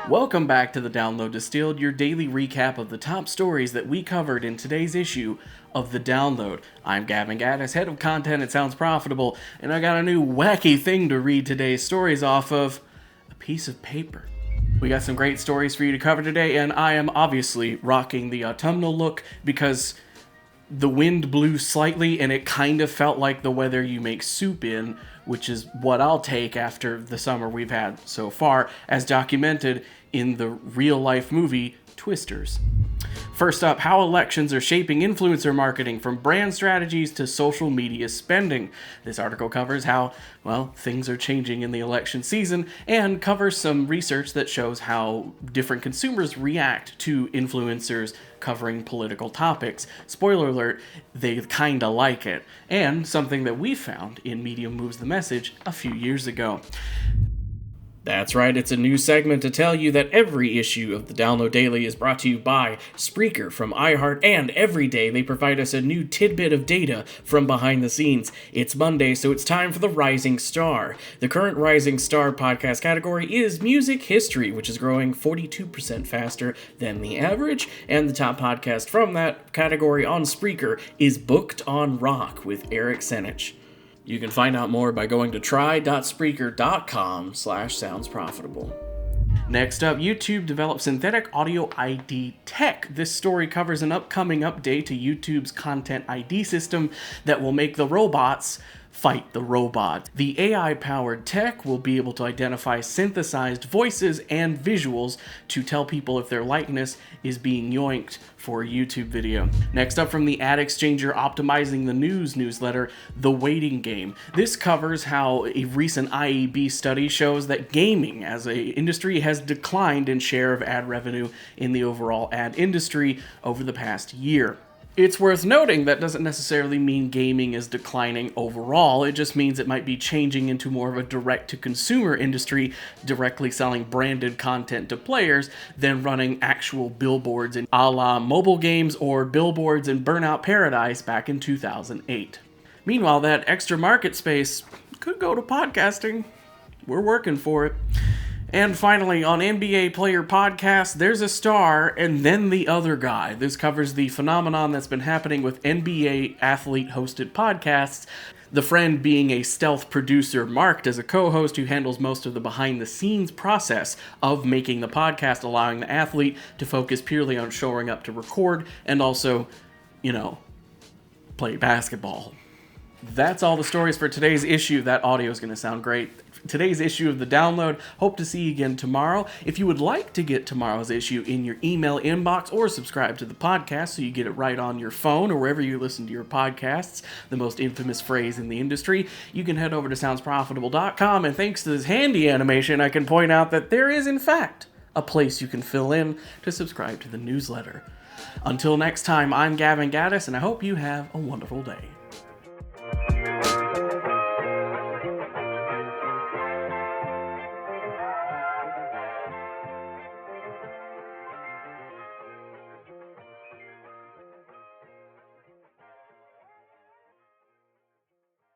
Welcome back to the Download Distilled, your daily recap of the top stories that we covered in today's issue of the Download. I'm Gavin Gaddis, head of content at Sounds Profitable, and I got a new wacky thing to read today's stories off of: a piece of paper. We got some great stories for you to cover today, and I am obviously rocking the autumnal look because the wind blew slightly and it kind of felt like the weather you make soup in, which is what I'll take after the summer we've had so far, as documented in the real-life movie Twisters. First up, how elections are shaping influencer marketing from brand strategies to social media spending. This article covers how, things are changing in the election season and covers some research that shows how different consumers react to influencers covering political topics. Spoiler alert, they kinda like it. And something that we found in Medium Moves the Message a few years ago. That's right, it's a new segment to tell you that every issue of the Download Daily is brought to you by Spreaker from iHeart, and every day they provide us a new tidbit of data from behind the scenes. It's Monday, so it's time for the Rising Star. The current Rising Star podcast category is Music History, which is growing 42% faster than the average, and the top podcast from that category on Spreaker is Booked on Rock with Eric Senich. You can find out more by going to try.spreaker.com/soundsprofitable. Next up, YouTube develops synthetic audio ID tech. This story covers an upcoming update to YouTube's content ID system that will make the robots fight the robot. The AI-powered tech will be able to identify synthesized voices and visuals to tell people if their likeness is being yoinked for a YouTube video. Next up, from the AdExchanger Optimizing the News newsletter, The Waiting Game. This covers how a recent IAB study shows that gaming as an industry has declined in share of ad revenue in the overall ad industry over the past year. It's worth noting that doesn't necessarily mean gaming is declining overall. It just means it might be changing into more of a direct-to-consumer industry, directly selling branded content to players than running actual billboards in a la mobile games or billboards in Burnout Paradise back in 2008. Meanwhile, that extra market space could go to podcasting. We're working for it. And finally, on NBA Player Podcast, there's a star and then the other guy. This covers the phenomenon that's been happening with NBA athlete-hosted podcasts, the friend being a stealth producer marked as a co-host who handles most of the behind-the-scenes process of making the podcast, allowing the athlete to focus purely on showing up to record and also, play basketball. That's all the stories for today's issue. That audio is going to sound great. Today's issue of the Download. Hope to see you again tomorrow. If you would like to get tomorrow's issue in your email inbox or subscribe to the podcast so you get it right on your phone or wherever you listen to your podcasts, the most infamous phrase in the industry, you can head over to soundsprofitable.com, and thanks to this handy animation, I can point out that there is, in fact, a place you can fill in to subscribe to the newsletter. Until next time, I'm Gavin Gaddis, and I hope you have a wonderful day.